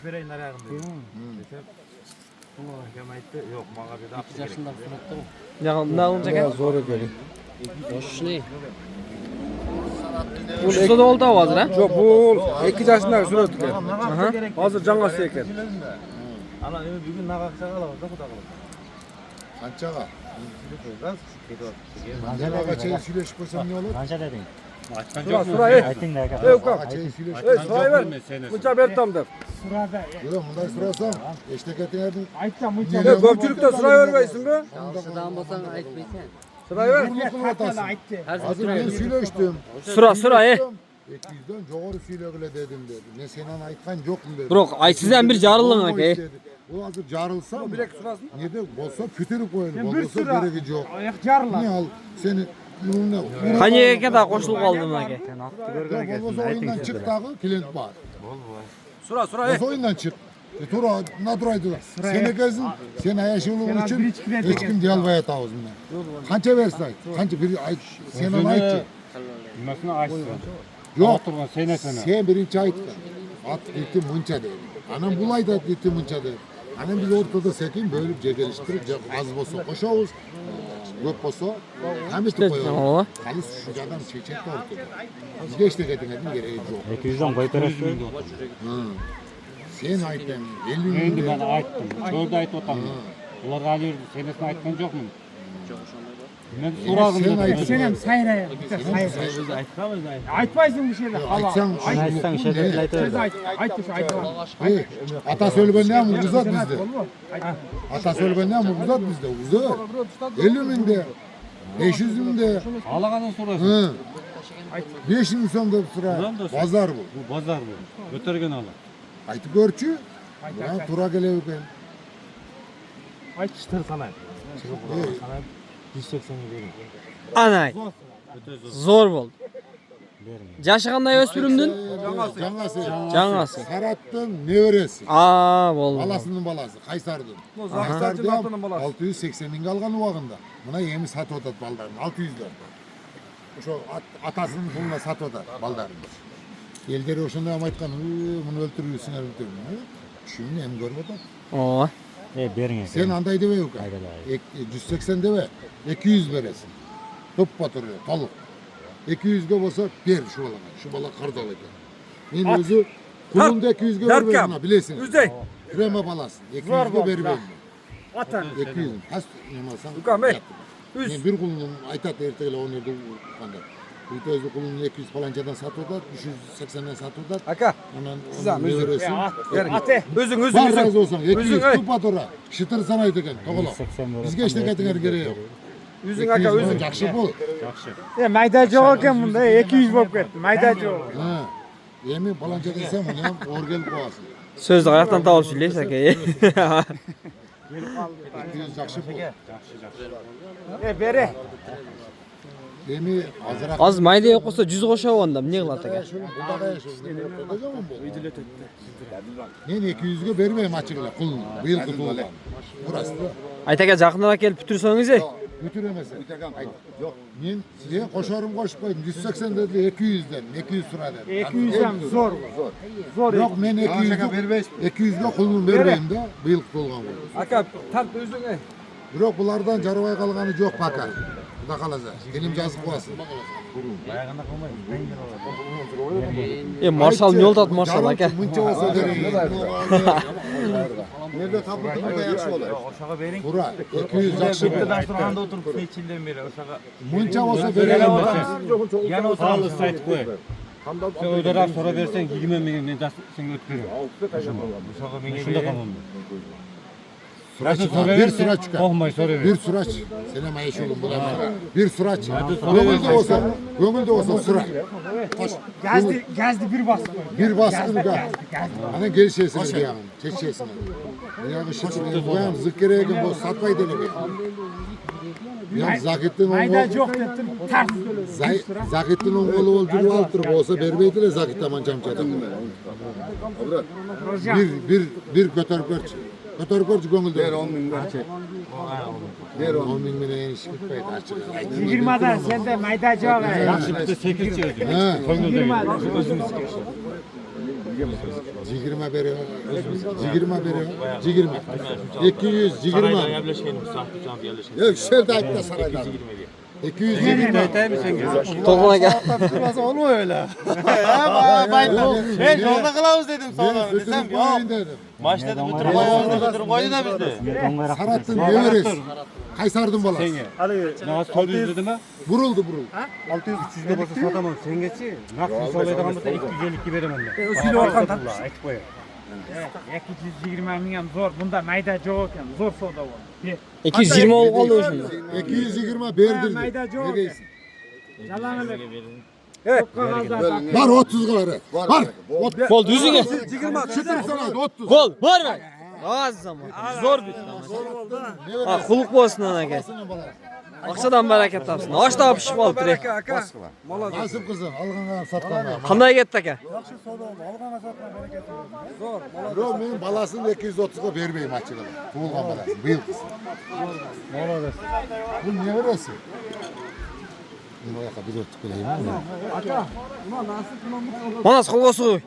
bereyim nereye gidiyor? Hakem aytdı, yok bana dedi. 2 yaşında suratda mı? Ne olacak ya? Zor ekelim. Boş ne? Usta da oldu hazır ha? Çok bu 2 yaşında surat eker. Hazır cangası eker. Ana evi bir gün nakak çakalı var da kuda kalır. Qanchaga? Gaz, Qanchaga söyleşip qo'ysam ne olur? Qancha deding? Sura ey. Aytinglar aka. Ey ukam. Qanchaga söyleşip Ey suray ver. Buncha ber tam der. yo'q, bunday so'rasam, eshitayotganding. Ey ko'pchilikda suray vermaysin be. Yaxshidan bo'lsang aytmaysan. Suray ver. Hozir men söyleshdim. Sura ey. 200 dan jo'g'ori söylagila dedim dedi. Men senan aytgan yo'qim dedi. Biroq aytsizdan bir jarilling aka. U hozir jarilsa, Bilek surasın. neda bo'lsa ko'tarib qo'yilib, bo'lmasa keragi yo'q. Ayak jarla. Ne al seni bununla Qancha aka da qo'shilib qoldim aka. Sen otni ko'rgan ekansan. bo'lmasa o'yindan chiq tag'i, klient bor. Sura ey. Bo'lmasa o'yindan chiq. Tura, naturaydi. Sen ekesin, sen ayashulun uchun hech kim deyolmayapti o'zimdan. Qancha bersak, qancha bir ayt, sen ham aytchi. Nimasini aytsin? Yo'q, Turgan senasini. sen birinchi aytding. At deti muncha dedi. Anam bulaydi deti muncha dedi. Anam biz o'rtada sekin bo'lib jegelishtirib, az bo'lsa qo'shamiz. Ko'p bo'lsa, hamishni qo'yamiz. Hali shu joydan chechakda o'rtada. Bizga hech negating keragi yo'q. 200 dan qo'yib berasiz. Sen aytding, 50 Endi ming. men aytdim. Cho'lda aytib o'taman. Ularga hali senasini aytgan jo'qman. Men so'radim. Sen aytding. Sen hem sayraya. Aytmaysan bir şeyler. Aytsang, Aytsang she'rlar aytaveradi. Hey, ata söylegenden ham uzat bizde. Ata söylegenden ham uzat bizde. Uzat. 50 mingde, 500 mingde. Alagadan so'rasin. Hı. 5 ming so'mda sıra. Bozor bu. Bu bozor bu. Ko'targan ala. Aytib ko'rchi. Ben tura gelev ekan. ayt çıtır sana. Hey, Sana 180 verin. Anay. Zor bo'ldi. Yaşı qanday o'spirimdin? Cangası. Jangasi. Sarat'ın neveresi. Aa, bo'ldi. Balasının balası. Kaysar'dın. Kaysar'cının Kaysar'da atının balası. 680 ming algan uagında. Buna yemi satı otat baldarını. 600'ler. Şu atasının puluna satı otat baldarını. Elderi oşunda ama aytkan, bunu öldürüyorsun, öldürüyorsun. Şimdi hem görüp otat. Oo. Bering aka. Sen anday deve yok. 180 deve, 200 veresin. Top batırıyor, tavuk. 200'ge olsa ber şu balana. Şu bala kardalı ekan. Men özü kulumda 200'ge Darkam. vermeyim ha, bilesiniz. Üzdey. Krema balası. 200'ge vermeyim. Atan. 200. Has yemasan. Ukam, ey. Üz. Men bir kulunun aytat ertegle 10 yerde kanda. Bu özü kulunun 200 falancadan satıyorlar, 380'den satıyorlar. Aka. Ondan Sizam, ne özür. verirsin? Ate. Özün Var razı olsun. 200 Üzün ey. tup atora. Şıtır sana aytken. Toğla. 180 verir. Bizge işte getir gereği yok. Üzün aka üzün. Yaxşı bul. Ya maydacı olken bunda 200 bop ketdi. Maydacı ol. Ha. Yemi falanca desem onu orgel koyasın. So'zni qayoqdan topib so'ylaysiz aka? 200 yaxşı bul. Bere. Yemi azırak. Hozir mayda yo'q bo'lsa 100 qo'shaverdim. Ne qiladi aka? Men 200'ge vermeyim açıkla kulun. Bu yıl kutuğulan. Burası da. Ayt aka jaqinroq kelib bitirsangiz. Götüremezsin. Yok. Men size koşarım koşmayın. 180 dedi 200'den. 200 sıradan. 200'den zor. Zor. Yok men 200'ge kulun vermeyim de bu yıl kutuğulan. Aka tart özün ey. Biroq bulardan jarabay kalganı yok baka. Bu da kalacak. Elim yazıp koyasın. Ayağında kalmayın. Marshal ne oldu Marshal aka? Mınça olsa vereyim. Nerede tapıldı da yaxşı olur. Oşağa verin. Bura 200 yaxşı Bir bul. de duranda oturup seçilden beri oşağa. Mınça olsa vereyim. Yana oturalım. Sağlı sayt koy. Sen öderak sonra versen 20 ming men sen ötürüyorum. Oşağa menge Şunda verin. tamam. Sıra çıkar. Bir sıra çıkar. Korkmay sonra ver. Bir sıraç. Selam ayış oğlum buna. Bir sıraç. Gönülde olsa sıra. Gezdi bir baskı. Bir baskın da. Hani gel şeysine bir yanım. Çeç şeysine. Ya şıkır. Bu yan zıkkere egin bu satmayı deli bir. Ya Zakittin Maydacı yok dedim. Ters. Zakittin oğlu öldürüp aldırıp olsa berbeydiler Zakit aman camçadan. Bir götürüp görç. Götürüp görç gönülde. Ver 10 bin görç. Ver 10 bin bine en iş gitmeydi açık. 20'dan sen de maydacı ol. Yaxşı bir de 8 çözdü. Ha. 20'dan. Cigirme veriyor. Cigirme veriyor. Cigirme. 200 Sarayda cigirme. yerleşelim. Sahte çant yerleşelim. Yok şöyle de ayıpta sarayda. 220. Toplana gel. Olmuyor öyle. Ben yolda kılavuz dedim sonra. Desem yok. dedim. Maç dedi bütün koyuyordu. Bütün koydu da bizde. Sarattın Everest. Kaysardın bala. Ne sol yüzlü mi? Vuruldu. 600 300 de bolsa satamam. Sen geçi. Nakli solaydan bolsa 252 veremem ben. Üstüne orkan tak. Aytip koyayım. 220 ming ham zo'r. Bunda mayda jo'q ekan. Zo'r savdo bo'ldi. 220 oldu şimdi. 220 verdirdi. Mayda jo'q. Ne deysin? Yalanlar. Çok qog'ozlar. Var 30 var. Var. Gol düzüne. Çıtır sana 30. Gol var mı? Az zaman. Zor bir. Ha kuluk bolsun ana aka. Aksadan bereket tapsın. Aç da pişip al direkt. Nasip kızım alğandan satqanlar. Qanday ketdi aka? Bro men balasını 230'a vermeyim açıkçası. Tuğulgan balası. Bıyıl kız. Bu ne veresi? Bu yaka bir örtük bileyim mi? Manas qolga suv.